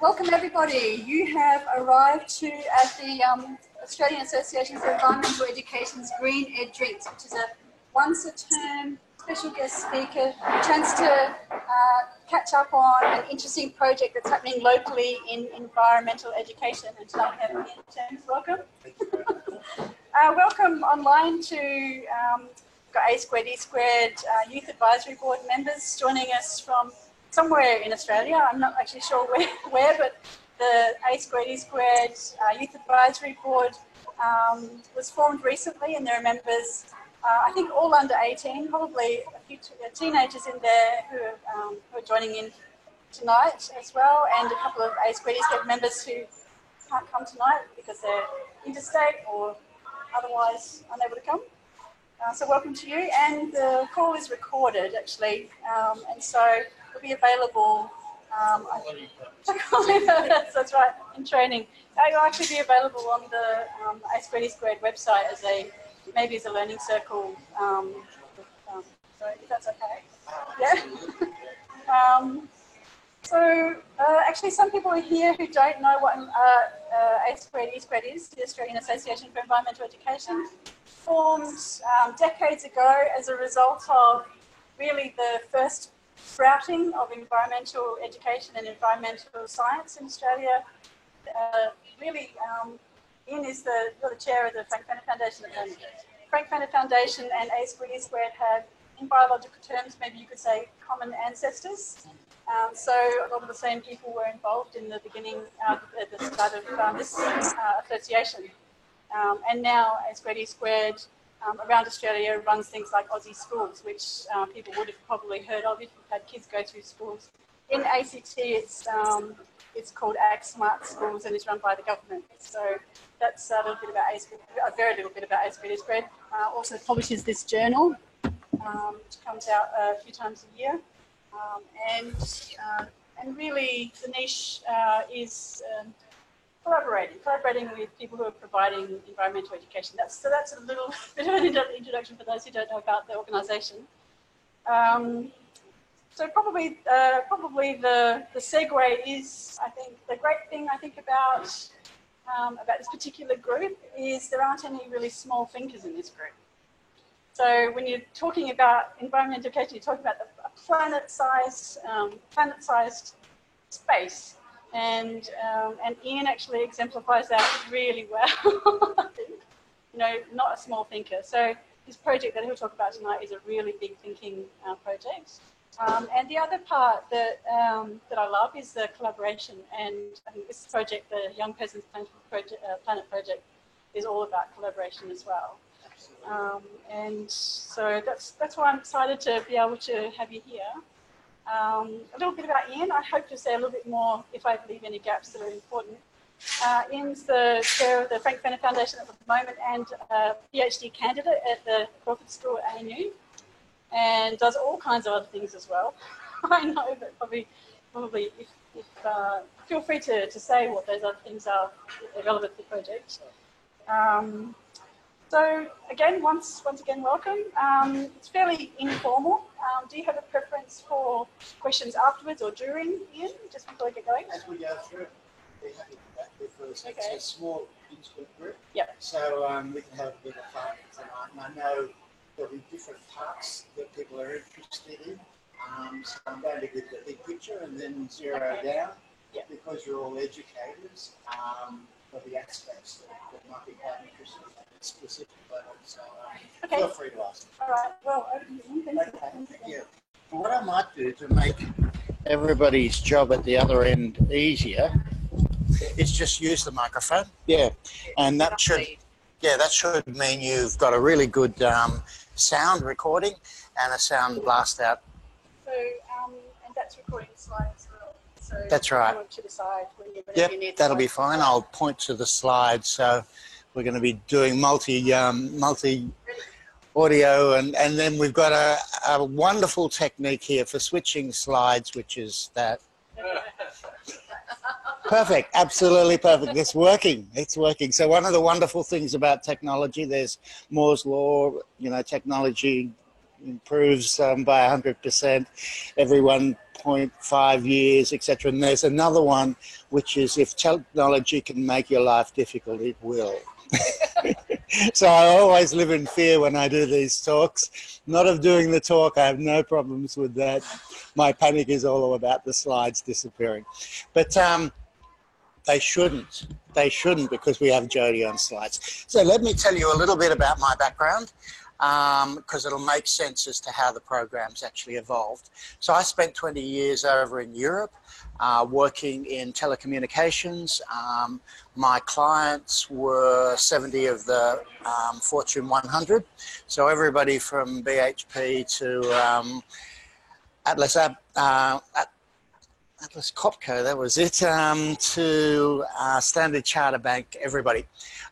Welcome everybody. You have arrived at the Australian Association for Environmental Education's Green Ed Drinks, which is a once-a-term special guest speaker, chance to catch up on an interesting project that's happening locally in environmental education. And tonight we have Ian James. Welcome. Welcome online to got A Squared, E Squared Youth Advisory Board members joining us from somewhere in Australia. I'm not actually sure where, but the A Squared, E Squared Youth Advisory Board was formed recently, and there are members, I think all under 18, probably a few teenagers in there who are joining in tonight as well, and a couple of A Squared, E Squared members who can't come tonight because they're interstate or otherwise unable to come. So welcome to you, and the call is recorded actually, and so it'll be available. That's right, in training. It will actually be available on the A Squared E Squared website as maybe as a learning circle. So if that's okay, yeah. So actually, some people are here who don't know what A Squared E Squared is, the Australian Association for Environmental Education. Formed decades ago as a result of really the first sprouting of environmental education and environmental science in Australia. Ian is the chair of the Frank Fenner Foundation at the moment. Frank Fenner Foundation and A Squared E Squared have, in biological terms, maybe you could say common ancestors. So a lot of the same people were involved in the beginning, at the start of this association. And now A Squared E Squared around Australia runs things like Aussie Schools, which people would have probably heard of if you've had kids go through schools. In ACT, it's called Ag Smart Schools, and it's run by the government. So that's a little bit about A Squared, a very little bit about A Squared E Squared. Also publishes this journal, which comes out a few times a year, and really the niche is collaborating with people who are providing environmental education. So that's a little bit of an introduction for those who don't know about the organisation. So probably the segue is, I think, the great thing I think about this particular group is there aren't any really small thinkers in this group. So when you're talking about environmental education, you're talking about a planet-sized space. And Ian actually exemplifies that really well, I think. Not a small thinker. So this project that he'll talk about tonight is a really big thinking project. And the other part that I love is the collaboration. And I think this project, the Young Person's Planet Project, is all about collaboration as well. And so that's why I'm excited to be able to have you here. A little bit about Ian. I hope to say a little bit more if I leave any gaps that are important. Ian's the chair of the Frank Fenner Foundation at the moment and a PhD candidate at the Crawford School at ANU, and does all kinds of other things as well. I know, but probably if feel free to say what those other things are if they're relevant to the project. So again, once again, welcome. It's fairly informal. Do you have a preference for questions afterwards or during, Ian, just before we get going? As we go through, we're happy with that because okay. It's a small, intimate group. Yep. So we can have a bit of fun tonight. And I know there'll be different parts that people are interested in. So I'm going to give the big picture and then zero down. Yep. Because you're all educators for the aspects that might be quite interesting at a specific level. So feel free to ask. All right. Well, over to you. Thank you. What I might do to make everybody's job at the other end easier is just use the microphone. Yeah, and that should mean you've got a really good sound recording and a sound blast out. So and that's recording the slides as well. So that's right. You to the side when you yep, that'll be fine. I'll point to the slides. So we're going to be doing multi audio, and then we've got a wonderful technique here for switching slides, which is that. Perfect, absolutely perfect. It's working. So one of the wonderful things about technology, there's Moore's law, technology improves by 100% every 1.5 years, etc. And there's another one, which is if technology can make your life difficult, it will. So I always live in fear when I do these talks. Not of doing the talk, I have no problems with that. My panic is all about the slides disappearing. But they shouldn't. They shouldn't, because we have Jody on slides. So let me tell you a little bit about my background, because it'll make sense as to how the program's actually evolved. So I spent 20 years over in Europe working in telecommunications. My clients were 70 of the Fortune 100. So everybody from BHP to Atlas Copco, that was it, to Standard Chartered Bank, everybody.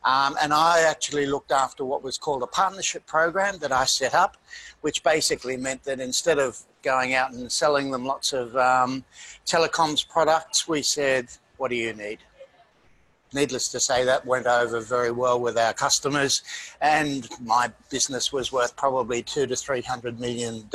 And I actually looked after what was called a partnership program that I set up, which basically meant that instead of going out and selling them lots of telecoms products, we said, what do you need? Needless to say, that went over very well with our customers, and my business was worth probably $200 to $300 million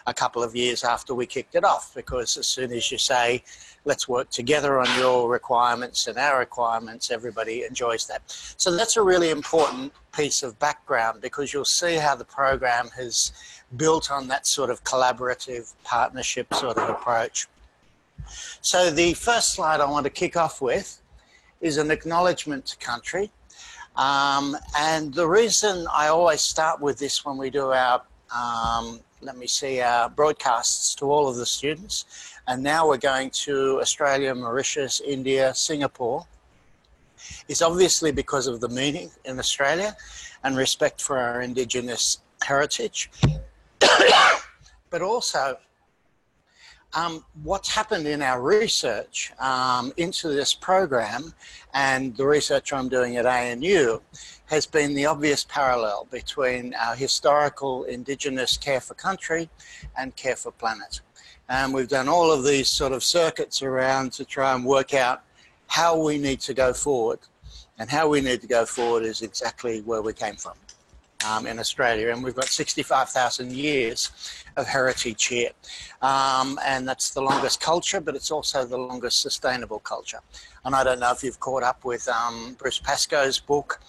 a couple of years after we kicked it off, because as soon as you say, let's work together on your requirements and our requirements, everybody enjoys that. So that's a really important piece of background, because you'll see how the program has built on that sort of collaborative partnership sort of approach. So the first slide I want to kick off with is an acknowledgement to country. And the reason I always start with this when we do our, our broadcasts to all of the students, and now we're going to Australia, Mauritius, India, Singapore, is obviously because of the meaning in Australia and respect for our Indigenous heritage, but also what's happened in our research into this program, and the research I'm doing at ANU, has been the obvious parallel between our historical Indigenous care for country and care for planet. And we've done all of these sort of circuits around to try and work out how we need to go forward. And how we need to go forward is exactly where we came from. In Australia, and we've got 65,000 years of heritage here, and that's the longest culture, but it's also the longest sustainable culture. And I don't know if you've caught up with Bruce Pascoe's book,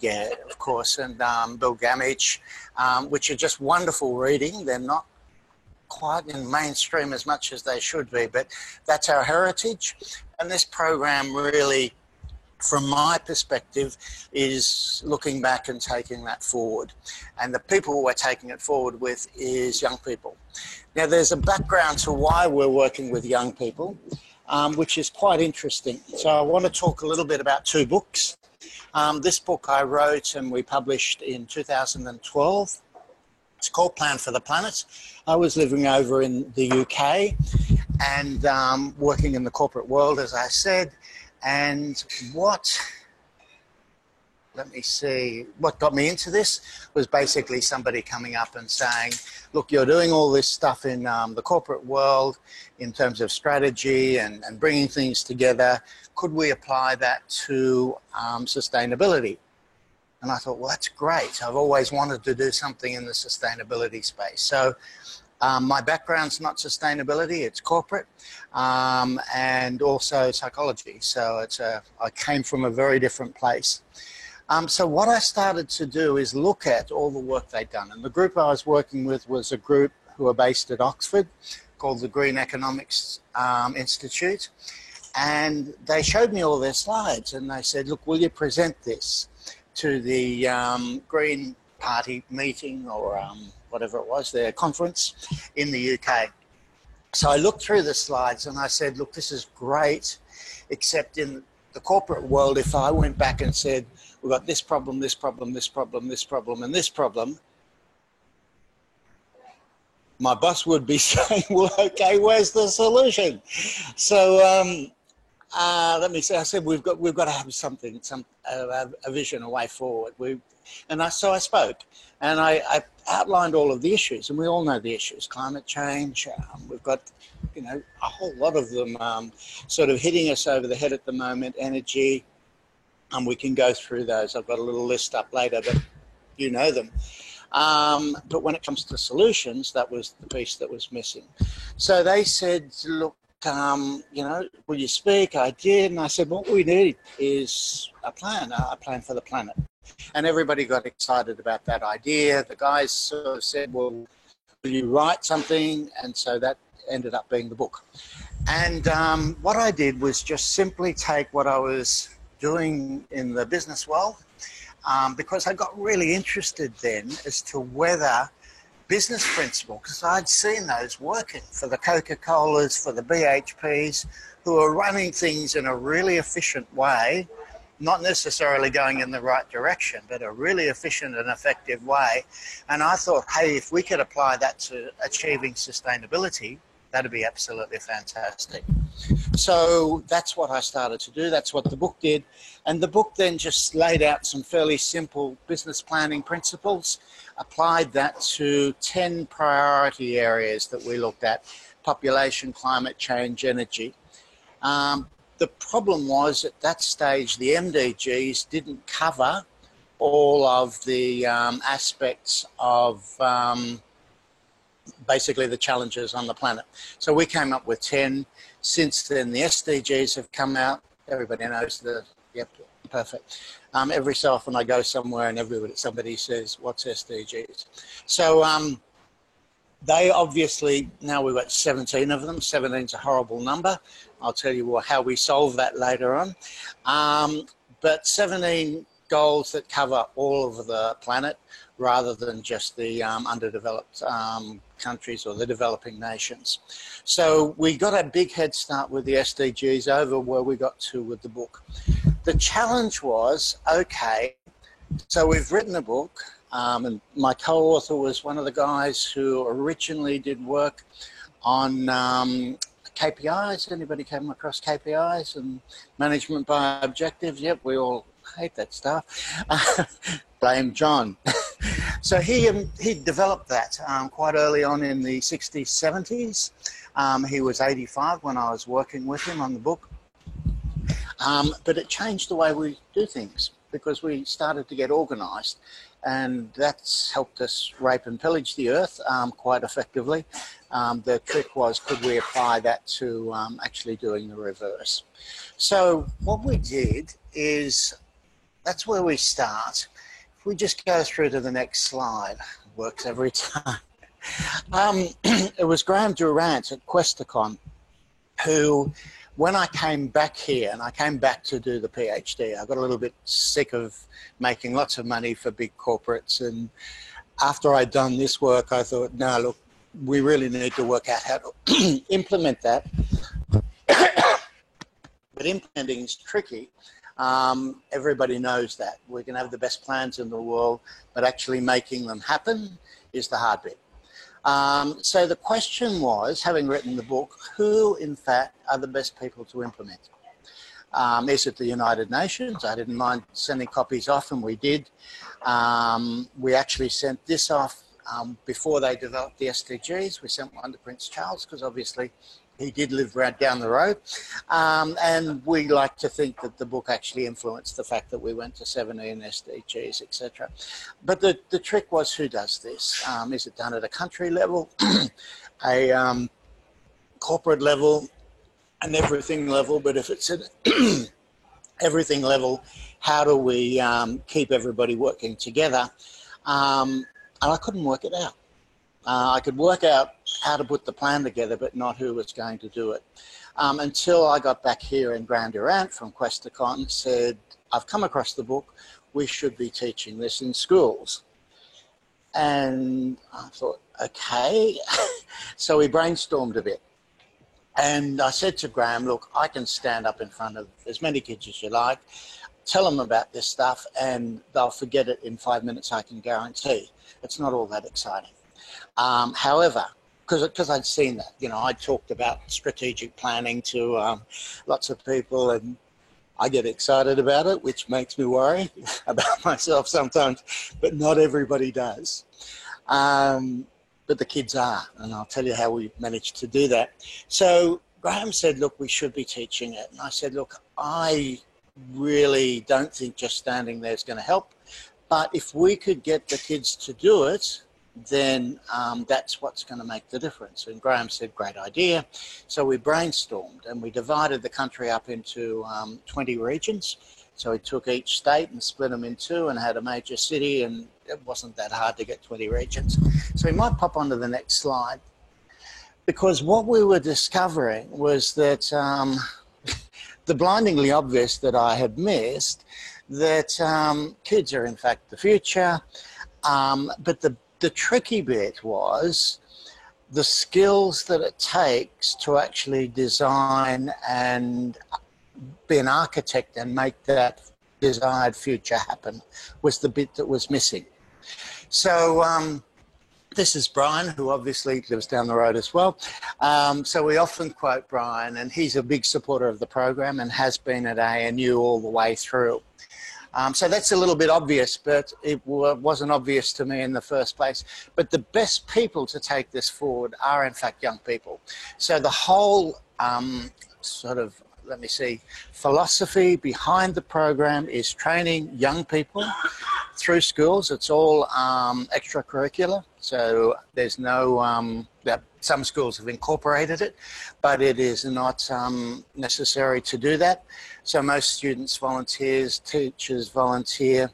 yeah, of course, and Bill Gammage, which are just wonderful reading. They're not quite in mainstream as much as they should be, but that's our heritage, and this program really, from my perspective, is looking back and taking that forward. And the people we're taking it forward with is young people. Now, there's a background to why we're working with young people, which is quite interesting. So I want to talk a little bit about two books. This book I wrote and we published in 2012. It's called Plan for the Planet. I was living over in the UK and working in the corporate world, as I said. And what got me into this was basically somebody coming up and saying, look, you're doing all this stuff in the corporate world in terms of strategy and bringing things together. Could we apply that to sustainability? And I thought, well, that's great. I've always wanted to do something in the sustainability space. So my background's not sustainability, it's corporate, and also psychology. So I came from a very different place. So what I started to do is look at all the work they'd done. And the group I was working with was a group who are based at Oxford called the Green Economics Institute. And they showed me all their slides and they said, look, will you present this to the Green Party meeting or whatever it was, their conference in the UK. So I looked through the slides and I said, look, this is great, except in the corporate world, if I went back and said, we've got this problem, this problem, this problem, this problem, and this problem, my boss would be saying, well, okay, where's the solution? So let me say, I said, we've got to have something, a vision, a way forward. So I spoke and I outlined all of the issues, and we all know the issues: climate change. We've got, a whole lot of them sort of hitting us over the head at the moment. Energy, and we can go through those. I've got a little list up later, but you know them. But when it comes to solutions, that was the piece that was missing. So they said, look, you know, will you speak? I did. And I said, what we need is a plan for the planet. And everybody got excited about that idea. The guys sort of said, well, will you write something? And so that ended up being the book. And what I did was just simply take what I was doing in the business world, because I got really interested then as to whether business principle, because I'd seen those working for the Coca-Colas, for the BHPs, who are running things in a really efficient way, not necessarily going in the right direction, but a really efficient and effective way. And I thought, hey, if we could apply that to achieving sustainability, that'd be absolutely fantastic. So that's what I started to do. That's what the book did. And the book then just laid out some fairly simple business planning principles, applied that to 10 priority areas that we looked at: population, climate change, energy. The problem was at that stage, the MDGs didn't cover all of the aspects of basically the challenges on the planet. So we came up with 10. Since then, the SDGs have come out. Everybody knows yep, perfect. Every so often I go somewhere and somebody says, what's SDGs? So they obviously, now we've got 17 of them. 17's a horrible number. I'll tell you how we solve that later on. But 17 goals that cover all of the planet rather than just the underdeveloped countries or the developing nations. So we got a big head start with the SDGs over where we got to with the book. The challenge was, okay, so we've written a book, and my co-author was one of the guys who originally did work on KPIs. Anybody came across KPIs and management by objectives? Yep, we all hate that stuff. Blame John. So he developed that quite early on in the 60s, 70s. He was 85 when I was working with him on the book. But it changed the way we do things because we started to get organised, and that's helped us rape and pillage the earth quite effectively. The trick was, could we apply that to actually doing the reverse? So what we did is, that's where we start. If we just go through to the next slide, it works every time. It was Graham Durant at Questacon who, when I came back here, and I came back to do the PhD, I got a little bit sick of making lots of money for big corporates. And after I'd done this work, I thought, no, look, we really need to work out how to implement that. But implementing is tricky. Everybody knows that. We can have the best plans in the world, but actually making them happen is the hard bit. So the question was, having written the book, who in fact are the best people to implement? Is it the United Nations? I didn't mind sending copies off, and we did. We actually sent this off before they developed the SDGs. We sent one to Prince Charles because obviously he did live right down the road. And we like to think that the book actually influenced the fact that we went to 17 SDGs, etc. But the trick was, who does this? Is it done at a country level, a corporate level, an everything level? But if it's at everything level, how do we keep everybody working together? And I couldn't work it out. I could work out how to put the plan together, but not who was going to do it. Until I got back here, and Graham Durant from Questacon said, I've come across the book, we should be teaching this in schools. And I thought, okay. So we brainstormed a bit. And I said to Graham, look, I can stand up in front of as many kids as you like, tell them about this stuff, and they'll forget it in 5 minutes, I can guarantee. It's not all that exciting. However, because I'd seen that, you know, I talked about strategic planning to lots of people, and I get excited about it, which makes me worry about myself sometimes, but not everybody does. But the kids are, and I'll tell you how we managed to do that. So Graham said, look, we should be teaching it. And I said, look, I really don't think just standing there is going to help. But if we could get the kids to do it, then that's what's going to make the difference. And Graham said, great idea. So we brainstormed and we divided the country up into 20 regions. So we took each state and split them in two and had a major city, and it wasn't that hard to get 20 regions. So we might pop onto the next slide. Because what we were discovering was that the blindingly obvious that I had missed, that kids are in fact the future, but the tricky bit was the skills that it takes to actually design and be an architect and make that desired future happen was the bit that was missing. So this is Brian, who obviously lives down the road as well. So we often quote Brian, and he's a big supporter of the program and has been at ANU all the way through. So that's a little bit obvious, but it wasn't obvious to me in the first place. But the best people to take this forward are, in fact, young people. So the whole sort of, let me see, philosophy behind the program is training young people through schools. It's all extracurricular. So there's no, some schools have incorporated it, but it is not necessary to do that. So most students volunteers, teachers volunteer.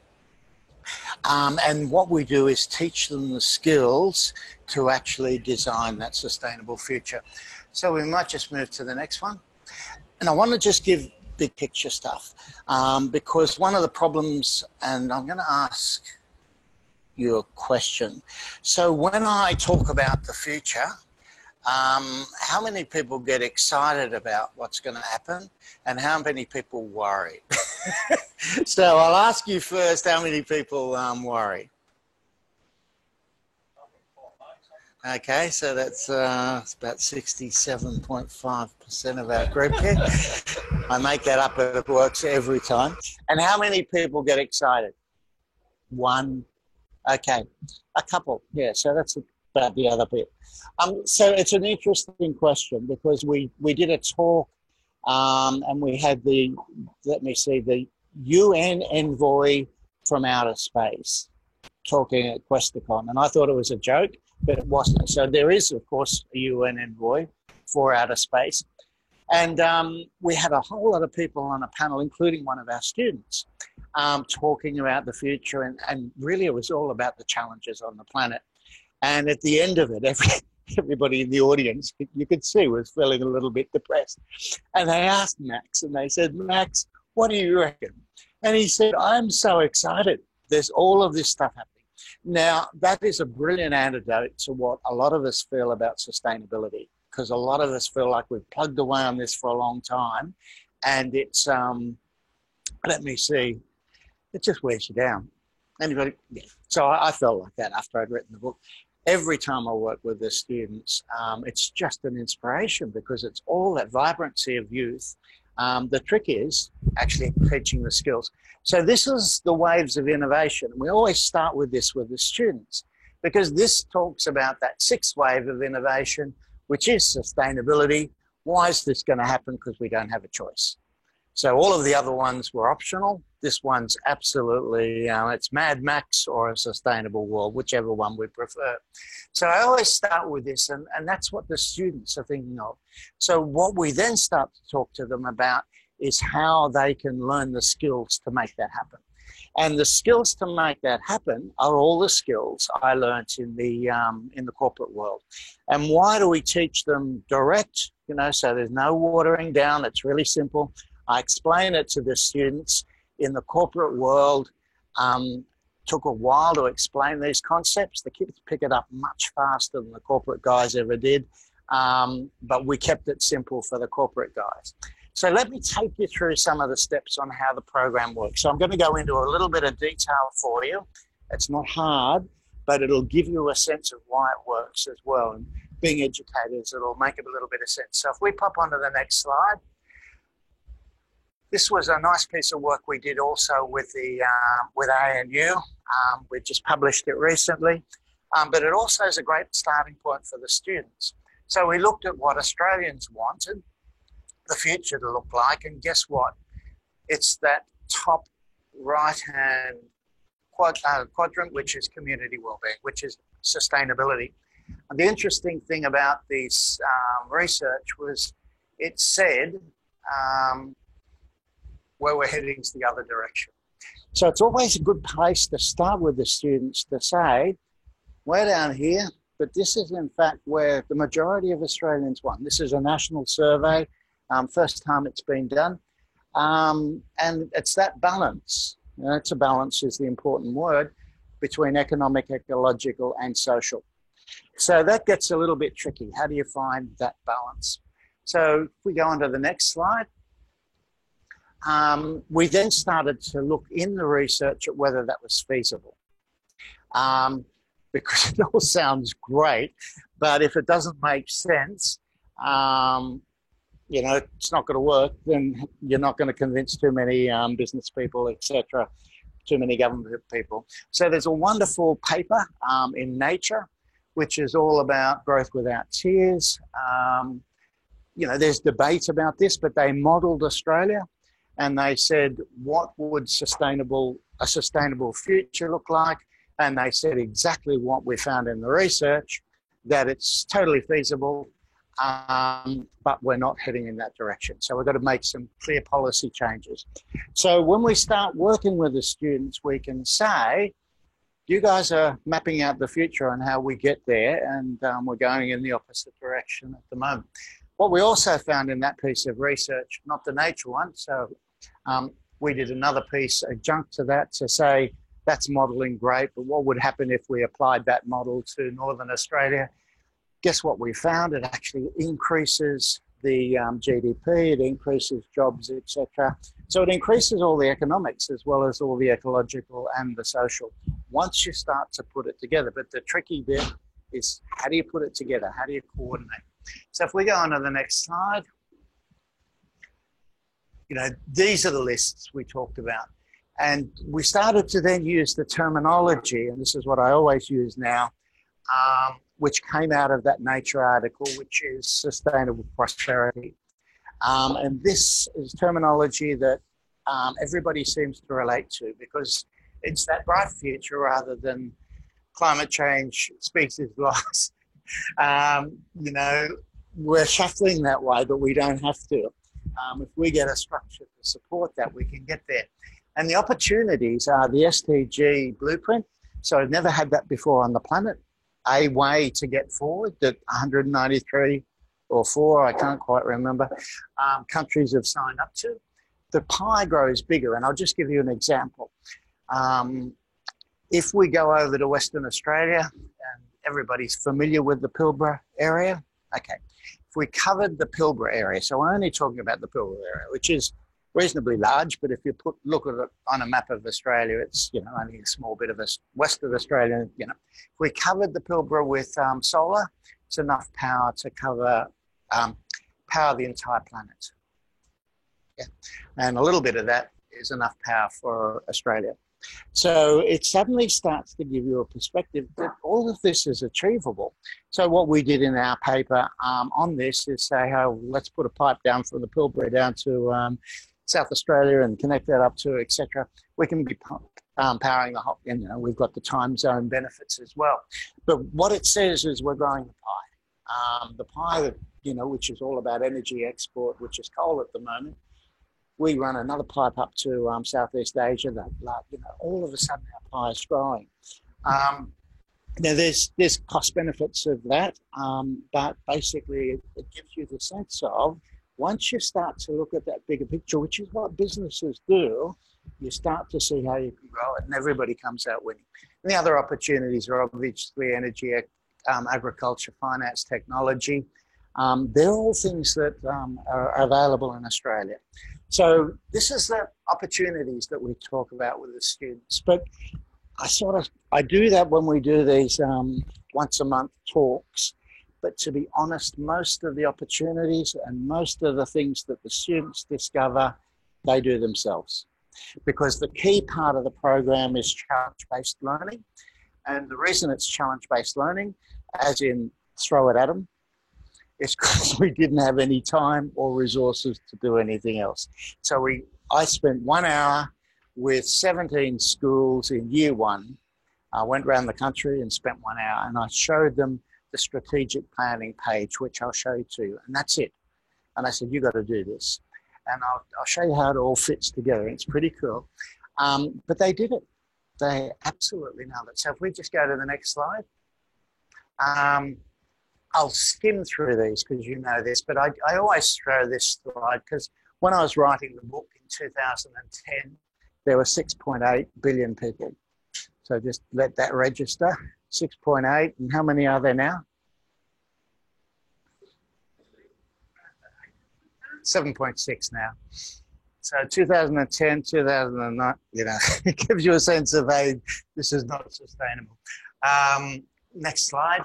And what we do is teach them the skills to actually design that sustainable future. So we might just move to the next one. And I want to just give big picture stuff because one of the problems, and I'm going to ask you a question. So when I talk about the future, how many people get excited about what's going to happen and how many people worry? So I'll ask you first, how many people worry? Okay, so that's it's about 67.5% of our group here. I make that up, but it works every time. And how many people get excited? One. Okay, a couple. Yeah, so that's about the other bit. So it's an interesting question because we did a talk and we had the, let me see, the UN envoy from outer space talking at Questacon, and I thought it was a joke, but it wasn't. So there is, of course, a UN envoy for outer space. And we had a whole lot of people on a panel, including one of our students, talking about the future. And really it was all about the challenges on the planet. And at the end of it, everybody in the audience, you could see, was feeling a little bit depressed. And they asked Max, and they said, Max, what do you reckon? And he said, I'm so excited. There's all of this stuff happening. Now, that is a brilliant antidote to what a lot of us feel about sustainability, because a lot of us feel like we've plugged away on this for a long time, and it's, let me see, it just wears you down. Anybody? Yeah. So I felt like that after I'd written the book. Every time I work with the students, it's just an inspiration because it's all that vibrancy of youth. The trick is actually teaching the skills. So this is the waves of innovation. We always start with this with the students because this talks about that sixth wave of innovation, which is sustainability. Why is this going to happen? Because we don't have a choice. So all of the other ones were optional. This one's absolutely, it's Mad Max or a sustainable world, whichever one we prefer. So I always start with this, and that's what the students are thinking of. So what we then start to talk to them about is how they can learn the skills to make that happen. And the skills to make that happen are all the skills I learned in the corporate world. And why do we teach them direct? You know, so there's no watering down. It's really simple. I explain it to the students in the corporate world. Took a while to explain these concepts. The kids pick it up much faster than the corporate guys ever did. But we kept it simple for the corporate guys. So let me take you through some of the steps on how the program works. So I'm going to go into a little bit of detail for you. It's not hard, but it'll give you a sense of why it works as well. And being educators, it'll make it a little bit of sense. So if we pop onto the next slide. This was a nice piece of work we did also with with ANU. We just published it recently, but it also is a great starting point for the students. So we looked at what Australians wanted the future to look like, and guess what? It's that top right-hand quadrant, which is community wellbeing, which is sustainability. And the interesting thing about this research was it said where we're heading is the other direction. So it's always a good place to start with the students to say, we're down here, but this is in fact where the majority of Australians want. This is a national survey, first time it's been done. And it's that balance. It's a balance is the important word between economic, ecological and social. So that gets a little bit tricky. How do you find that balance? So if we go on to the next slide, we then started to look in the research at whether that was feasible. Because it all sounds great, but if it doesn't make sense, you know, it's not going to work, then you're not going to convince too many business people, etc., too many government people. So there's a wonderful paper in Nature, which is all about growth without tears. You know, there's debate about this, but they modelled Australia and they said, what would a sustainable future look like? And they said exactly what we found in the research, that it's totally feasible, but we're not heading in that direction. So we've got to make some clear policy changes. So when we start working with the students, we can say, you guys are mapping out the future and how we get there, and we're going in the opposite direction at the moment. What we also found in that piece of research, not the Nature one, so we did another piece adjunct to that to say, that's modelling great, but what would happen if we applied that model to Northern Australia? Guess what we found? It actually increases the GDP, it increases jobs, etc. So it increases all the economics as well as all the ecological and the social once you start to put it together. But the tricky bit is, how do you put it together? How do you coordinate? So if we go on to the next slide, you know, these are the lists we talked about. And we started to then use the terminology, and this is what I always use now, which came out of that Nature article, which is sustainable prosperity. And this is terminology that everybody seems to relate to, because it's that bright future rather than climate change, species loss. You know, we're shuffling that way, but we don't have to. If we get a structure to support that, we can get there. And the opportunities are the SDG blueprint. So I've never had that before on the planet. A way to get forward that 193 or 4, I can't quite remember, countries have signed up to. The pie grows bigger, and I'll just give you an example. If we go over to Western Australia, and everybody's familiar with the Pilbara area, okay. If we covered the Pilbara area, so we're only talking about the Pilbara area, which is reasonably large, but if you look at it on a map of Australia, it's, you know, only a small bit of west of Australia. You know, if we covered the Pilbara with solar, it's enough power to cover power the entire planet. Yeah, and a little bit of that is enough power for Australia. So it suddenly starts to give you a perspective that all of this is achievable. So what we did in our paper on this is say, oh, let's put a pipe down from the Pilbara down to South Australia and connect that up to, etc. We can be powering the whole, you know, we've got the time zone benefits as well. But what it says is we're growing the pie. The pie that, you know, which is all about energy export, which is coal at the moment. We run another pipe up to Southeast Asia that, you know, all of a sudden our pie is growing. Now there's cost benefits of that, but basically it gives you the sense of, once you start to look at that bigger picture, which is what businesses do, you start to see how you can grow it, and everybody comes out winning. And the other opportunities are obviously energy, agriculture, finance, technology. They're all things that are available in Australia. So this is the opportunities that we talk about with the students. But I do that when we do these once a month talks. But to be honest, most of the opportunities and most of the things that the students discover, they do themselves. Because the key part of the program is challenge-based learning. And the reason it's challenge-based learning, as in throw it at them, is because we didn't have any time or resources to do anything else. So I spent 1 hour with 17 schools in year one. I went around the country and spent 1 hour, and I showed them the strategic planning page, which I'll show you to you, and that's it. And I said, you got to do this. And I'll show you how it all fits together. It's pretty cool. But they did it. They absolutely nailed it. So if we just go to the next slide. I'll skim through these because you know this, but I always throw this slide because when I was writing the book in 2010, there were 6.8 billion people. So just let that register, 6.8. And how many are there now? 7.6 now. So 2010, 2009, you know, it gives you a sense of age. This is not sustainable. Next slide.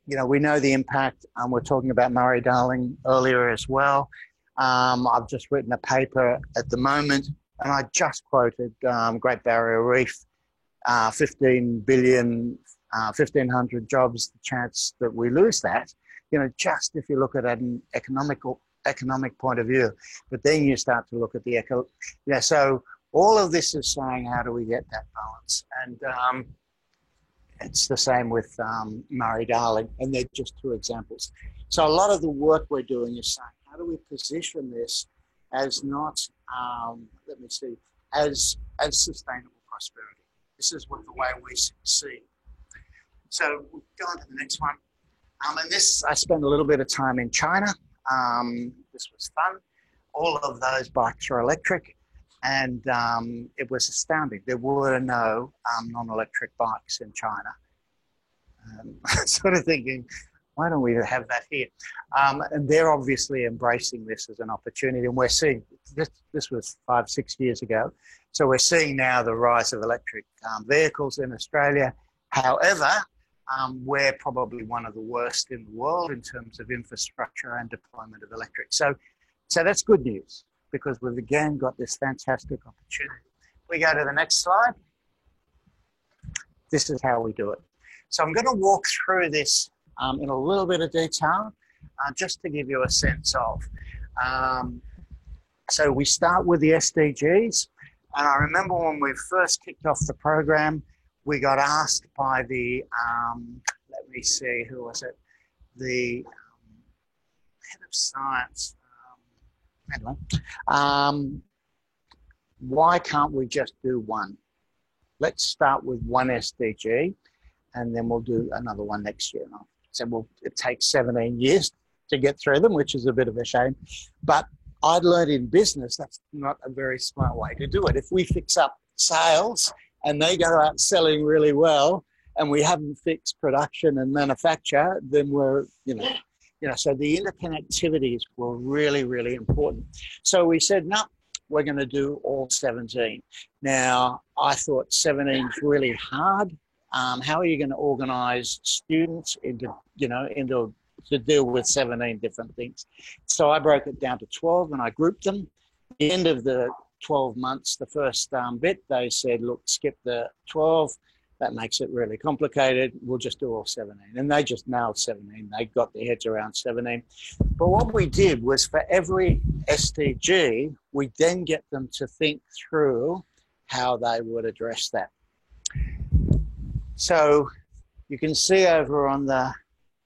You know, we know the impact. We're talking about Murray-Darling earlier as well. I've just written a paper at the moment, and I just quoted Great Barrier Reef, 15 billion, 1,500 jobs, the chance that we lose that, you know, just if you look at an economic point of view. But then you start to look at the so all of this is saying, how do we get that balance? And it's the same with Murray-Darling, and they're just two examples. So a lot of the work we're doing is saying, how do we position this as not, as sustainable prosperity? This is what the way we see. So we'll go on to the next one. And this, I spent a little bit of time in China. This was fun. All of those bikes are electric, and it was astounding. There were no non-electric bikes in China. Sort of thinking, why don't we have that here? And they're obviously embracing this as an opportunity, and we're seeing, this was 5-6 years ago, so we're seeing now the rise of electric vehicles in Australia. However, we're probably one of the worst in the world in terms of infrastructure and deployment of electric. So that's good news, because we've again got this fantastic opportunity. We go to the next slide. This is how we do it. So I'm going to walk through this in a little bit of detail, just to give you a sense of. So we start with the SDGs. And I remember when we first kicked off the program, we got asked by the, let me see, who was it? The head of science. Anyway, why can't we just do one? Let's start with one SDG, and then we'll do another one next year. So it takes 17 years to get through them, which is a bit of a shame. But I'd learned in business that's not a very smart way to do it. If we fix up sales and they go out selling really well, and we haven't fixed production and manufacture, then we're, so the interconnectivities were really, really important. So we said, no, we're going to do all 17. Now, I thought 17 is really hard. How are you going to organize students to deal with 17 different things? So I broke it down to 12 and I grouped them. At the end of the 12 months, the first bit, they said, look, skip the 12. That makes it really complicated. We'll just do all 17. And they just nailed 17. They got their heads around 17. But what we did was for every SDG, we then get them to think through how they would address that. So you can see over on the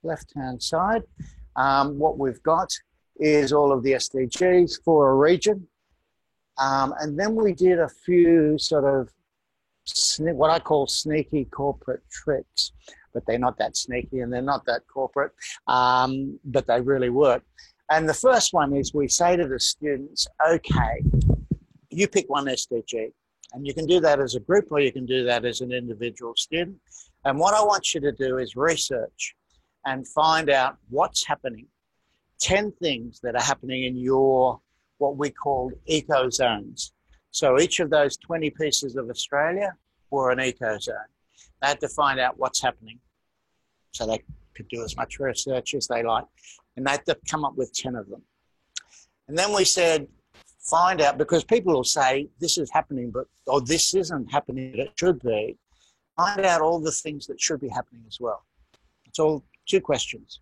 left-hand side, what we've got is all of the SDGs for a region. And then we did a few sort of what I call sneaky corporate tricks, but they're not that sneaky and they're not that corporate, but they really work. And the first one is we say to the students, okay, you pick one SDG, and you can do that as a group or you can do that as an individual student. And what I want you to do is research and find out what's happening. 10 things that are happening in your, what we call eco zones. So each of those 20 pieces of Australia were an eco zone. They had to find out what's happening. So they could do as much research as they like. And they had to come up with 10 of them. And then we said, find out, because people will say, this is happening, but, or this isn't happening, but it should be. Find out all the things that should be happening as well. It's all 2 questions.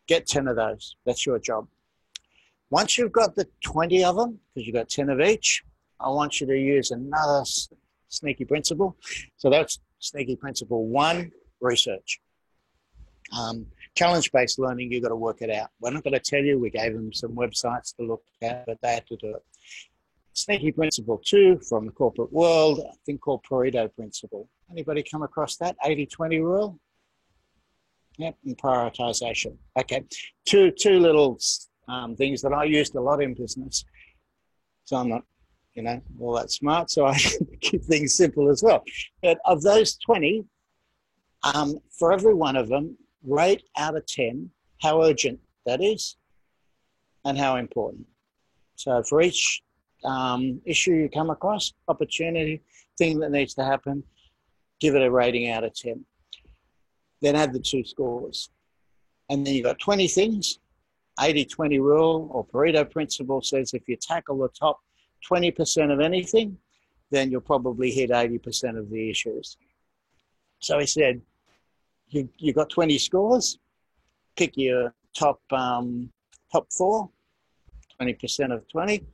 Get 10 of those. That's your job. Once you've got the 20 of them, because you've got 10 of each, I want you to use another sneaky principle. So that's sneaky principle 1, research. Challenge-based learning, you've got to work it out. We're not going to tell you. We gave them some websites to look at, but they had to do it. Sneaky principle 2 from the corporate world, a thing called Pareto principle. Anybody come across that? 80-20 rule? Yep, and prioritization. Okay, two little things that I used a lot in business. So I'm not, all that smart, so I keep things simple as well. But of those 20, for every one of them, rate out of 10 how urgent that is and how important. So for each issue you come across, opportunity, thing that needs to happen, give it a rating out of 10. Then add the 2 scores. And then you've got 20 things. 80-20 rule or Pareto principle says if you tackle the top 20% of anything, then you'll probably hit 80% of the issues. So he said, you got 20 scores, pick your top 4, 20% of 20,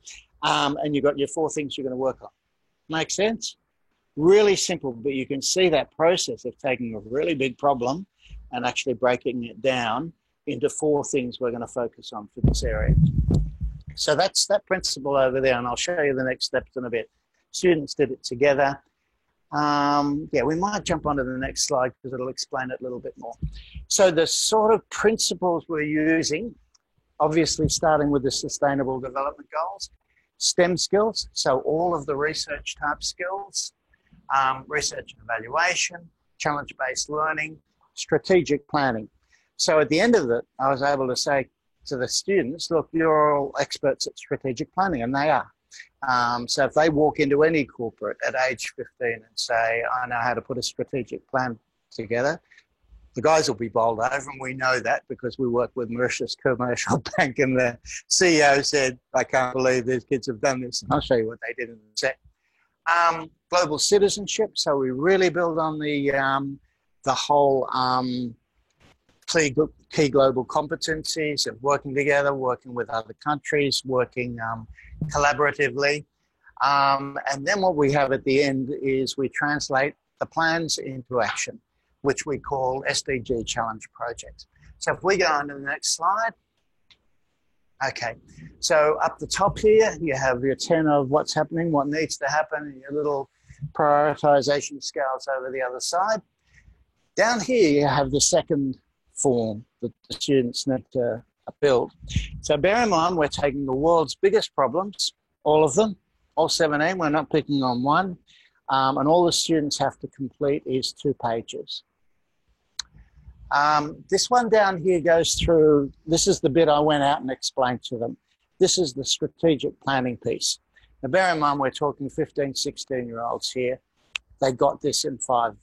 and you've got your 4 things you're going to work on. Make sense? Really simple, but you can see that process of taking a really big problem and actually breaking it down into 4 things we're going to focus on for this area. So that's that principle over there, and I'll show you the next steps in a bit. Students did it together. We might jump onto the next slide because it'll explain it a little bit more. So the sort of principles we're using, obviously starting with the Sustainable Development Goals, STEM skills, so all of the research type skills, research and evaluation, challenge-based learning, strategic planning. So at the end of it, I was able to say to the students, look, you're all experts at strategic planning, and they are. So if they walk into any corporate at age 15 and say, I know how to put a strategic plan together, the guys will be bowled over, and we know that because we work with Mauritius Commercial Bank, and the CEO said, I can't believe these kids have done this. And I'll show you what they did in a sec. Global citizenship, so we really build on the whole key global competencies of working together, working with other countries, working collaboratively. And then what we have at the end is we translate the plans into action, which we call SDG Challenge Projects. So if we go on to the next slide. Okay, so up the top here, you have your 10 of what's happening, what needs to happen, and your little prioritization scales over the other side. Down here, you have the second form that the students need to build. So bear in mind, we're taking the world's biggest problems, all of them, all 17, we're not picking on one, and all the students have to complete is 2 pages. This one down here goes through, this is the bit I went out and explained to them. This is the strategic planning piece. Now bear in mind, we're talking 15, 16-year-olds here. They got this in five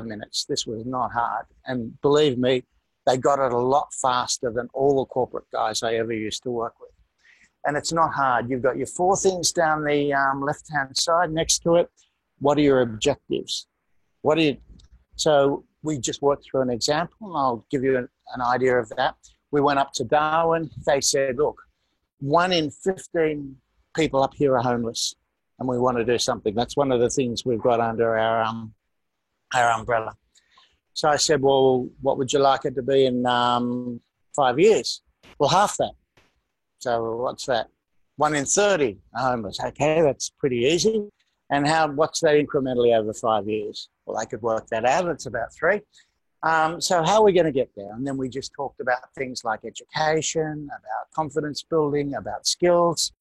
minutes. This was not hard. And believe me, they got it a lot faster than all the corporate guys I ever used to work with. And it's not hard. You've got your 4 things down the left-hand side next to it. What are your objectives? So we just worked through an example, and I'll give you an idea of that. We went up to Darwin. They said, look, 1 in 15 people up here are homeless, and we want to do something. That's one of the things we've got under our umbrella. So I said, well, what would you like it to be in 5 years? Well, half that. So what's that? 1 in 30 are homeless. Okay, that's pretty easy. And what's that incrementally over 5 years? Well, I could work that out. It's about 3. So how are we going to get there? And then we just talked about things like education, about confidence building, about skills.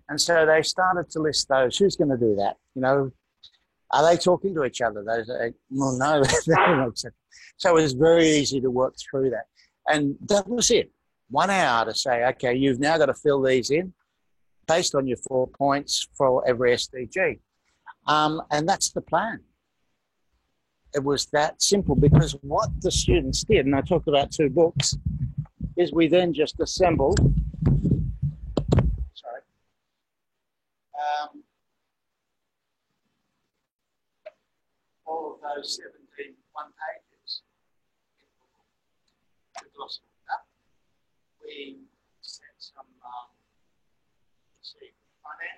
And so they started to list those. Who's going to do that? Are they talking to each other? Well, no. So it was very easy to work through that. And that was it. 1 hour to say, okay, you've now got to fill these in based on your 4 points for every SDG. And that's the plan. It was that simple, because what the students did, and I talked about 2 books, is we then just assembled, all of those 17 one-pagers. We glossed it up. We set some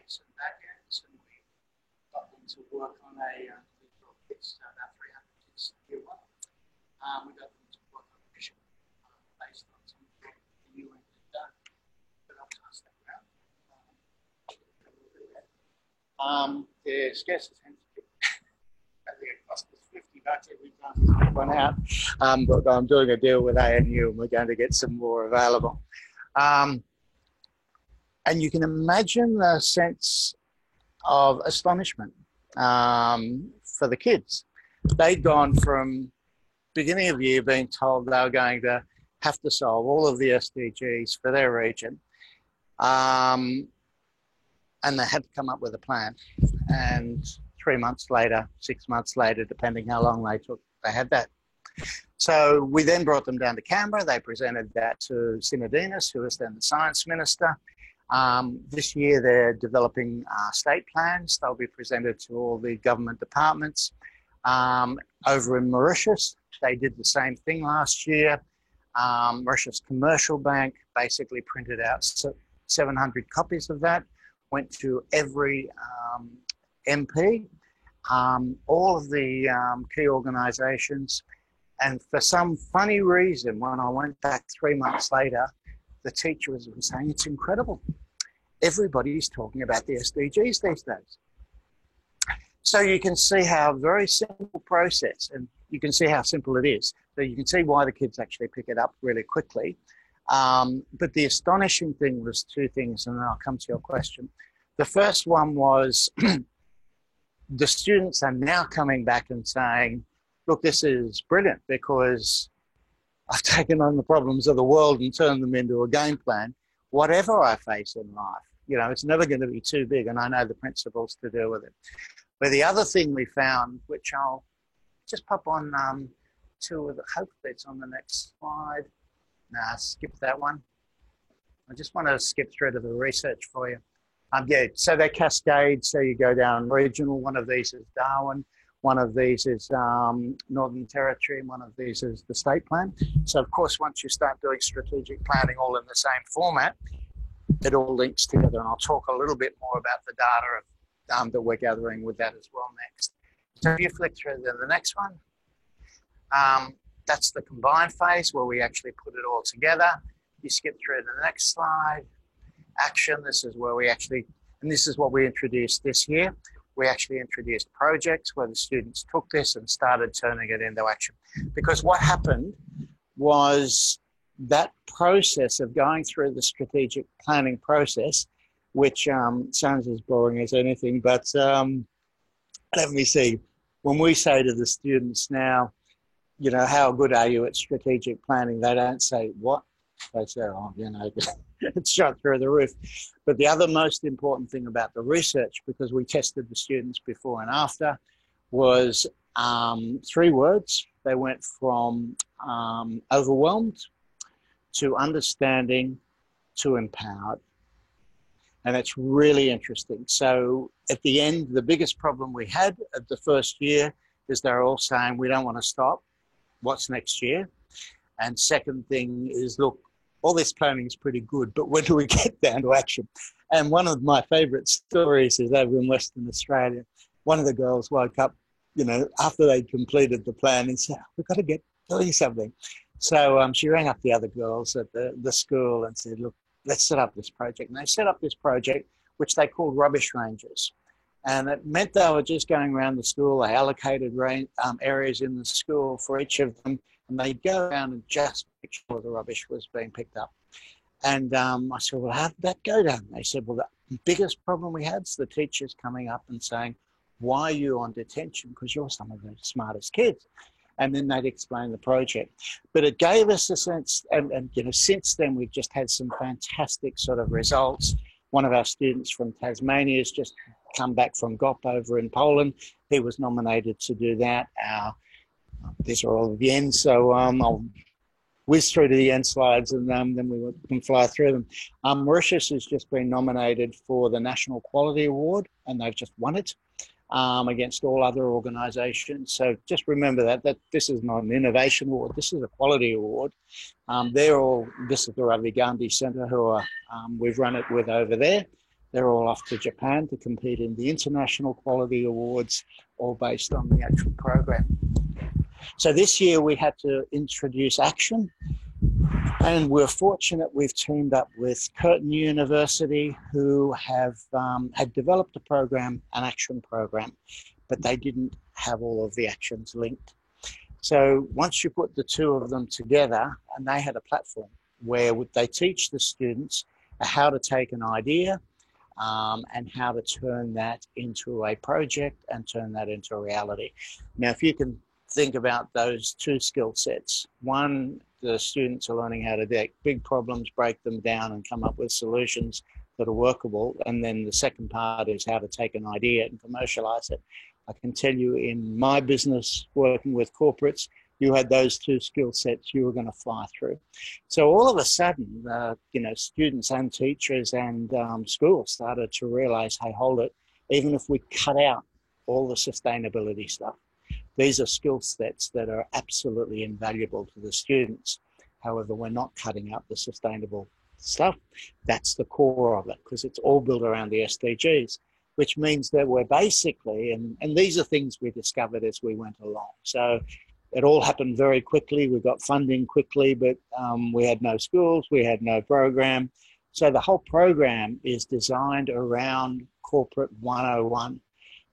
ends and back ends, and we got them to work on it's about 300 kids year one. We got them to work on a mission based on some of the UN had done. But I'll pass that around. The scarcest tends to be. I think it cost us $50 every time we put one out. But I'm doing a deal with ANU, and we're going to get some more available. And you can imagine the sense of astonishment for the kids. They'd gone from beginning of the year being told they were going to have to solve all of the SDGs for their region, and they had to come up with a plan. And 3 months later, 6 months later, depending how long they took, they had that. So we then brought them down to Canberra. They presented that to Sinodinos, who was then the science minister. This year they're developing state plans. They'll be presented to all the government departments. Over in Mauritius, they did the same thing last year. Mauritius Commercial Bank basically printed out 700 copies of that, went to every MP, all of the key organisations. And for some funny reason, when I went back 3 months later, the teacher was saying, it's incredible. Everybody's talking about the SDGs these days. So you can see how very simple process, and you can see how simple it is. So you can see why the kids actually pick it up really quickly. But the astonishing thing was two things, and then I'll come to your question. The first one was the students are now coming back and saying, look, this is brilliant because I've taken on the problems of the world and turned them into a game plan. Whatever I face in life, you know, it's never going to be too big, and I know the principles to deal with it. But the other thing we found, which I'll just pop on to, hopefully it's on the next slide. Nah, skip that one. I just want to skip through to the research for you. Yeah, so they cascade, so you go down regional. One of these is Darwin. One of these is Northern Territory, and one of these is the state plan. So, of course, once you start doing strategic planning all in the same format, it all links together. And I'll talk a little bit more about the data that we're gathering with that as well next. So if you flick through to the next one, that's the combined phase where we actually put it all together. You skip through to the next slide. Action, this is where we actually, and this is what we introduced this year. We actually introduced projects where the students took this and started turning it into action. Because what happened was that process of going through the strategic planning process, which sounds as boring as anything, but let me see. When we say to the students now, you know, how good are you at strategic planning? They don't say, what? They say, oh, you know, it's shot through the roof. But the other most important thing about the research, because we tested the students before and after, was 3 words. They went from overwhelmed to understanding to empowered. And it's really interesting. So at the end, the biggest problem we had at the first year is they're all saying, we don't want to stop. What's next year? And second thing is, look, all this planning is pretty good, but when do we get down to action? And one of my favourite stories is over in Western Australia. One of the girls woke up, you know, after they'd completed the plan and said, we've got to get doing something. So she rang up the other girls at the school and said, look, let's set up this project. And they set up this project, which they called Rubbish Rangers. And it meant they were just going around the school. They allocated areas in the school for each of them. And they'd go around and just make sure the rubbish was being picked up. And I said, well, how did that go down? They said, well, the biggest problem we had is the teachers coming up and saying, why are you on detention? Because you're some of the smartest kids. And then they'd explain the project. But it gave us a sense, and you know, since then we've just had some fantastic sort of results. One of our students from Tasmania has just come back from GOP over in Poland. He was nominated to do that. These are all of the ends, so I'll whiz through to the end slides and then we can fly through them. Mauritius has just been nominated for the National Quality Award, and they've just won it against all other organisations. So just remember that this is not an innovation award, this is a quality award. This is the Ravi Gandhi Centre who we've run it with over there. They're all off to Japan to compete in the International Quality Awards, all based on the actual program. So this year we had to introduce action, and we're fortunate we've teamed up with Curtin University, who have had developed a program, an action program, but they didn't have all of the actions linked. So once you put the two of them together, and they had a platform where they teach the students how to take an idea and how to turn that into a project and turn that into a reality. Now, if you can think about those two skill sets, one, the students are learning how to take big problems, break them down and come up with solutions that are workable. And then the second part is how to take an idea and commercialize it. I can tell you in my business, working with corporates, you had those two skill sets, you were going to fly through. So all of a sudden, students and teachers and schools started to realize, hey, hold it, even if we cut out all the sustainability stuff, these are skill sets that are absolutely invaluable to the students. However, we're not cutting out the sustainable stuff. That's the core of it, because it's all built around the SDGs, which means that we're basically, and these are things we discovered as we went along. So it all happened very quickly. We got funding quickly, but we had no schools, we had no program. So the whole program is designed around Corporate 101,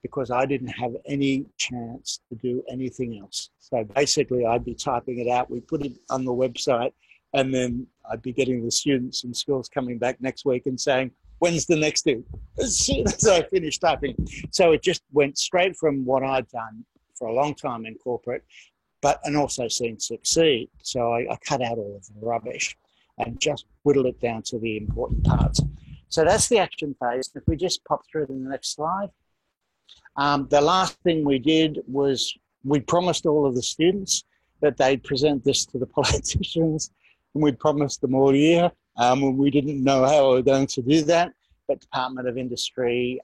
because I didn't have any chance to do anything else. So basically I'd be typing it out, we put it on the website, and then I'd be getting the students and schools coming back next week and saying, when's the next thing? As soon as I finished typing. So it just went straight from what I'd done for a long time in corporate, and also seen succeed. So I cut out all of the rubbish and just whittle it down to the important parts. So that's the action phase. If we just pop through to the next slide. The last thing we did was we promised all of the students that they'd present this to the politicians, and we'd promised them all year. And we didn't know how we were going to do that, but Department of Industry,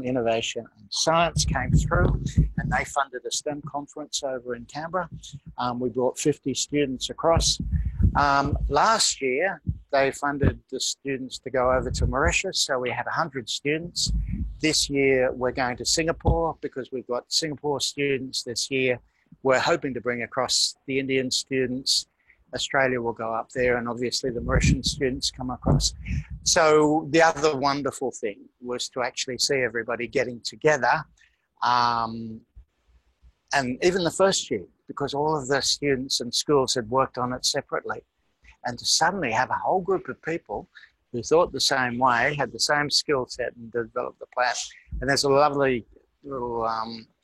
Innovation and Science came through, and they funded a STEM conference over in Canberra. We brought 50 students across. Last year, they funded the students to go over to Mauritius, so we had 100 students. This year, we're going to Singapore because we've got Singapore students this year. We're hoping to bring across the Indian students. Australia will go up there, and obviously the Mauritian students come across. So the other wonderful thing was to actually see everybody getting together, and even the first year, because all of the students and schools had worked on it separately, and to suddenly have a whole group of people who thought the same way, had the same skill set, and developed the plan. And there's a lovely little,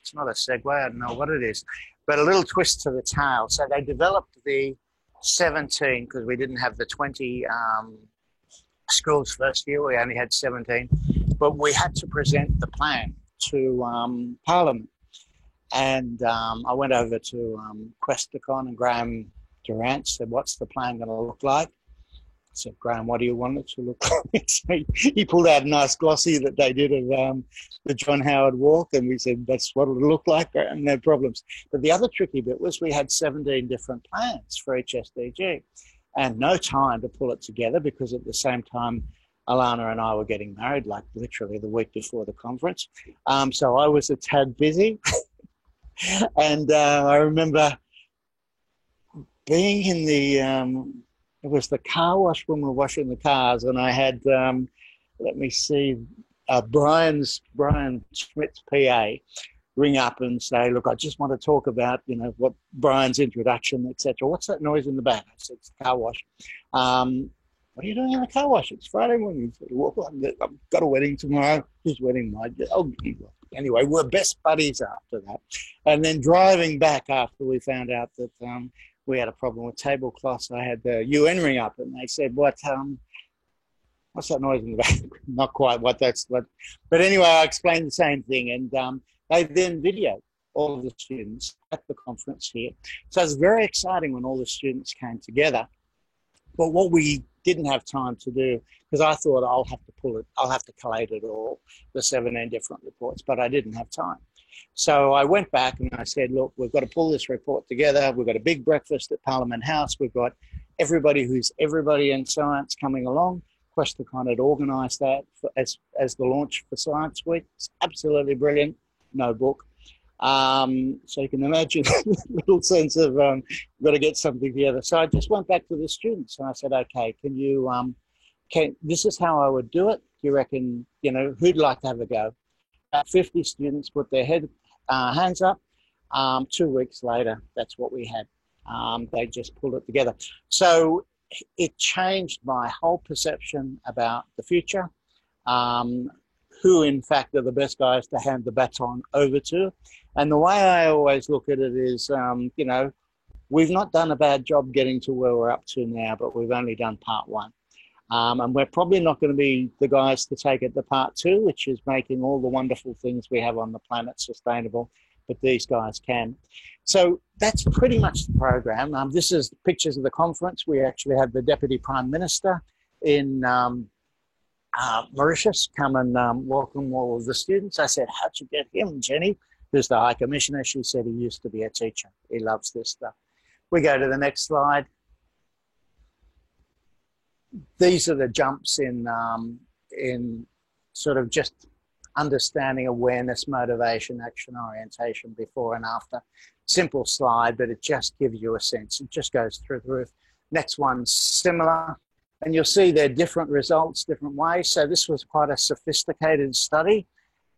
it's not a segue, I don't know what it is, but a little twist to the tale. So they developed the 17, because we didn't have the 20 schools first year, we only had 17, but we had to present the plan to Parliament. And I went over to Questacon, and Graham Durant said, what's the plan going to look like? I said, Graham, what do you want it to look like? So he pulled out a nice glossy that they did of the John Howard Walk, and we said, that's what it'll look like, and no problems. But the other tricky bit was we had 17 different plans for each SDG, and no time to pull it together, because at the same time, Alana and I were getting married, like literally the week before the conference. So I was a tad busy. And I remember being in the, it was the car wash when we were washing the cars, and I had, let me see, Brian Schmidt's PA ring up and say, look, I just want to talk about, what Brian's introduction, etc. What's that noise in the back? I said, it's the car wash. What are you doing in the car wash? It's Friday morning. Said, well, I've got a wedding tomorrow. His wedding night. Oh, anyway, we're best buddies after that. And then driving back after we found out that we had a problem with tablecloths, I had the UN ring up, and they said, what's that noise in the back? Not quite what that's what. But anyway, I explained the same thing, and they then videoed all of the students at the conference here. So it was very exciting when all the students came together. But what we didn't have time to do, because I thought I'll have to collate it all, the 17 different reports, but I didn't have time. So I went back and I said, look, we've got to pull this report together. We've got a big breakfast at Parliament House. We've got everybody who's everybody in science coming along. Questacon had organised that as the launch for Science Week. It's absolutely brilliant. No book. So you can imagine the little sense of we've got to get something together. So I just went back to the students and I said, okay, can you, this is how I would do it. Do you reckon, who'd like to have a go? 50 students put their hands up. 2 weeks later, that's what we had. They just pulled it together. So it changed my whole perception about the future, who in fact are the best guys to hand the baton over to. And the way I always look at it is, we've not done a bad job getting to where we're up to now, but we've only done part one. And we're probably not going to be the guys to take it to part two, which is making all the wonderful things we have on the planet sustainable, but these guys can. So that's pretty much the program. This is pictures of the conference. We actually had the Deputy Prime Minister in Mauritius come and welcome all of the students. I said, how'd you get him, Jenny? Who's the High Commissioner? She said he used to be a teacher. He loves this stuff. We go to the next slide. These are the jumps in sort of just understanding awareness, motivation, action, orientation before and after. Simple slide, but it just gives you a sense. It just goes through the roof. Next one's similar. And you'll see they're different results, different ways. So this was quite a sophisticated study.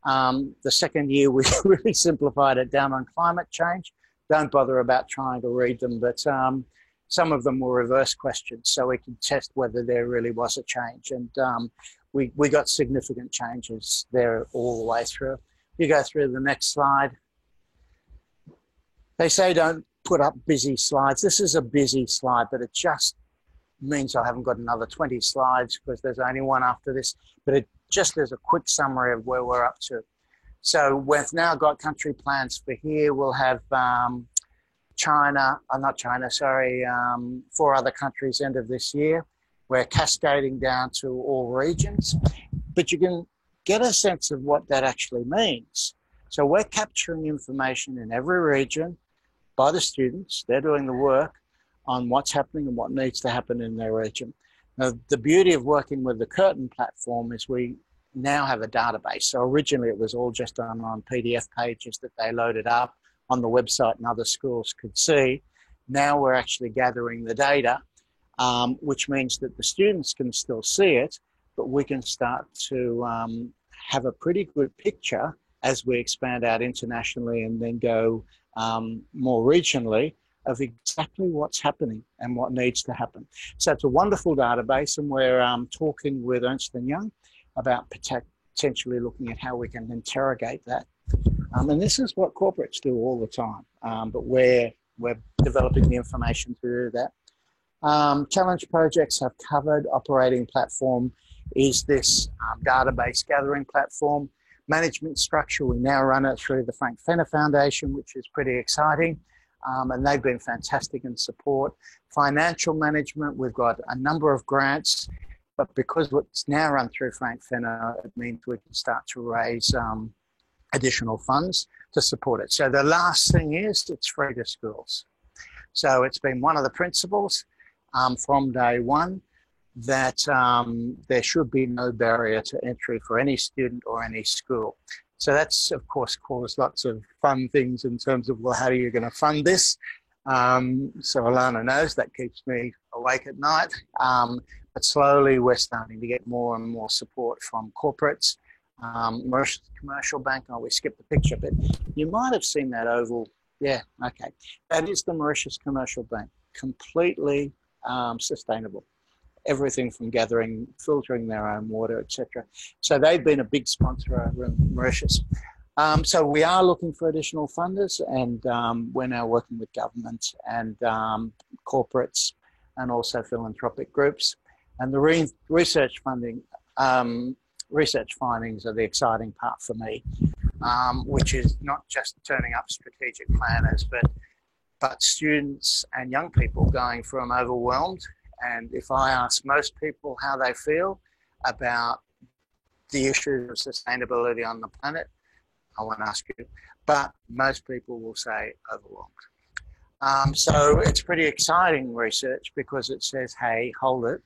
The second year, we really simplified it down on climate change. Don't bother about trying to read them, but some of them were reverse questions, so we could test whether there really was a change. And we got significant changes there all the way through. You go through the next slide. They say don't put up busy slides. This is a busy slide, but it just means I haven't got another 20 slides because there's only one after this, but it just is a quick summary of where we're up to. So we've now got country plans for here. We'll have four other countries end of this year. We're cascading down to all regions, but you can get a sense of what that actually means. So we're capturing information in every region by the students. They're doing the work on what's happening and what needs to happen in their region. Now, the beauty of working with the Curtin platform is we now have a database. So originally it was all just done on PDF pages that they loaded up on the website and other schools could see. Now we're actually gathering the data, which means that the students can still see it, but we can start to have a pretty good picture as we expand out internationally and then go more regionally of exactly what's happening and what needs to happen. So it's a wonderful database, and we're talking with Ernst & Young about potentially looking at how we can interrogate that. And this is what corporates do all the time, but we're developing the information to do that. Challenge projects have covered. Operating platform is this database gathering platform. Management structure, we now run it through the Frank Fenner Foundation, which is pretty exciting. And they've been fantastic in support. Financial management, we've got a number of grants, but because it's now run through Frank Fenner, it means we can start to raise additional funds to support it. So the last thing is it's free to schools. So it's been one of the principles from day one that there should be no barrier to entry for any student or any school. So that's, of course, caused lots of fun things in terms of, well, how are you going to fund this? So Alana knows that keeps me awake at night. But slowly we're starting to get more and more support from corporates. Mauritius Commercial Bank, we skipped the picture, but you might have seen that oval. Yeah, okay. That is the Mauritius Commercial Bank, completely sustainable. Everything from filtering their own water, etc. So they've been a big sponsor over in Mauritius. So we are looking for additional funders, and we're now working with government and corporates and also philanthropic groups. And the research findings are the exciting part for me, which is not just turning up strategic planners, but students and young people going from overwhelmed. And if I ask most people how they feel about the issues of sustainability on the planet, I won't ask you, but most people will say overwhelmed. So it's pretty exciting research because it says, hey, hold it.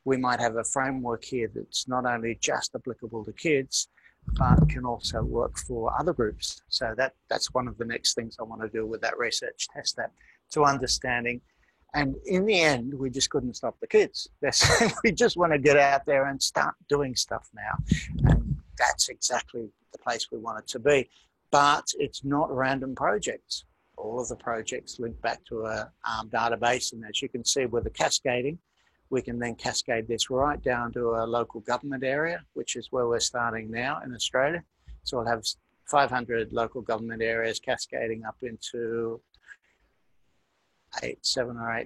we might have a framework here that's not only just applicable to kids, but can also work for other groups. So that's one of the next things I want to do with that research, test that to understanding. And in the end, we just couldn't stop the kids. They're saying we just want to get out there and start doing stuff now. And that's exactly the place we want it to be. But it's not random projects. All of the projects link back to a database. And as you can see with the cascading, we can then cascade this right down to a local government area, which is where we're starting now in Australia. So we'll have 500 local government areas cascading up into seven or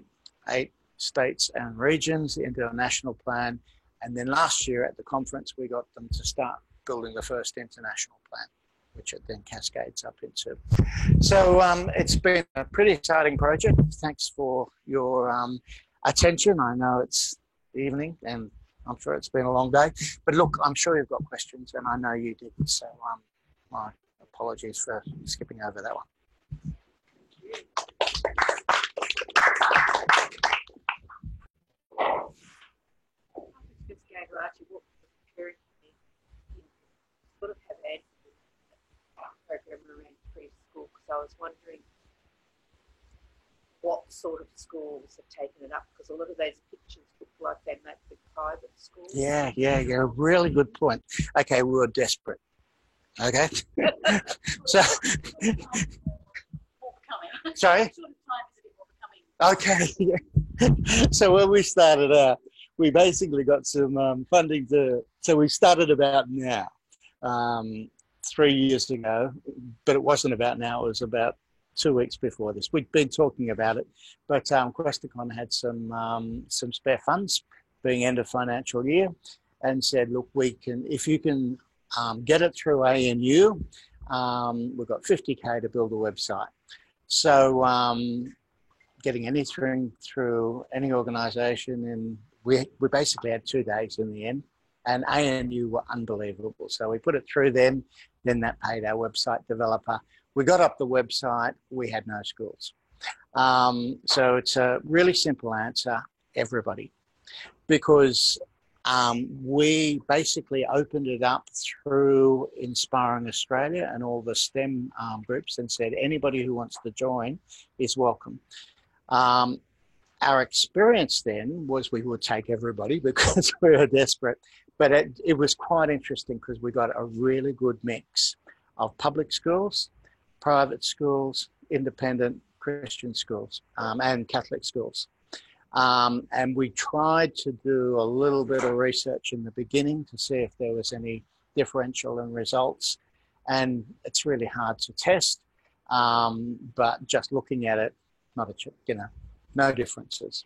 eight states and regions into a national plan. And then last year at the conference, we got them to start building the first international plan, which it then cascades up into. So it's been a pretty exciting project. Thanks for your attention. I know it's the evening and I'm sure it's been a long day, but look, I'm sure you've got questions and I know you did. So my apologies for skipping over that one. Sort of have answered the program around preschool, because I was wondering what sort of schools have taken it up, because a lot of those pictures look like they make the private schools. Yeah, a really good point. Okay, we were desperate. Okay, so sorry. Okay, yeah. So when we started out, we basically got some funding so we started about now, 3 years ago, but it wasn't about now, it was about 2 weeks before this. We'd been talking about it, but Questacon had some spare funds being end of financial year and said, look, we can, if you can get it through ANU, we've got 50K to build a website. So getting anything through any organisation, and we basically had 2 days in the end, and ANU were unbelievable. So we put it through them, then that paid our website developer. We got up the website, we had no schools. So it's a really simple answer, everybody, because we basically opened it up through Inspiring Australia and all the STEM groups and said anybody who wants to join is welcome. Our experience then was we would take everybody because we were desperate, but it was quite interesting because we got a really good mix of public schools, private schools, independent Christian schools, and Catholic schools. And we tried to do a little bit of research in the beginning to see if there was any differential in results. And it's really hard to test, but just looking at it, no differences.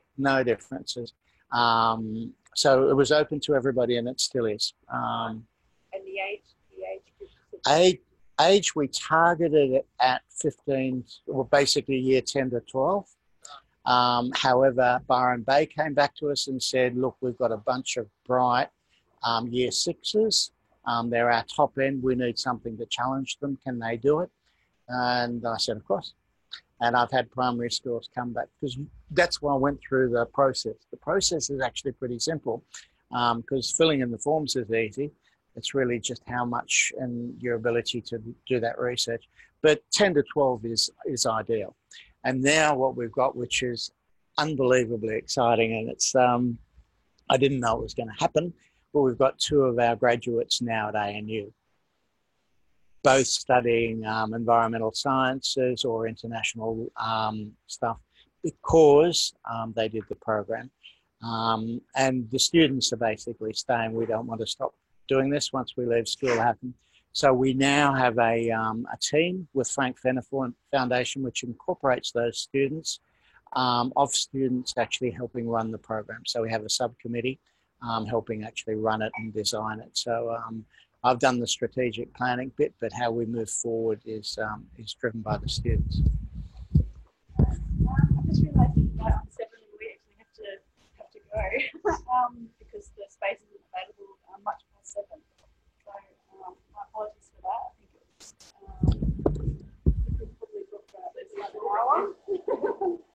So it was open to everybody, and it still is. And the age Age, we targeted it at 15, well, basically year 10 to 12. However, Byron Bay came back to us and said, look, we've got a bunch of bright year sixes. They're our top end. We need something to challenge them. Can they do it? And I said, of course. And I've had primary schools come back because that's why I went through the process. The process is actually pretty simple because filling in the forms is easy. It's really just how much and your ability to do that research. But 10 to 12 is ideal. And now what we've got, which is unbelievably exciting, and it's I didn't know it was going to happen, but we've got 2 of our graduates now at ANU, both studying environmental sciences or international stuff because they did the program. And the students are basically saying, we don't want to stop doing this once we leave school happen. So we now have a team with Frank Fenner Foundation, which incorporates those students, of students actually helping run the program. So we have a subcommittee helping actually run it and design it. So I've done the strategic planning bit, but how we move forward is driven by the students. I just realised that on 7 we actually have to go because the space is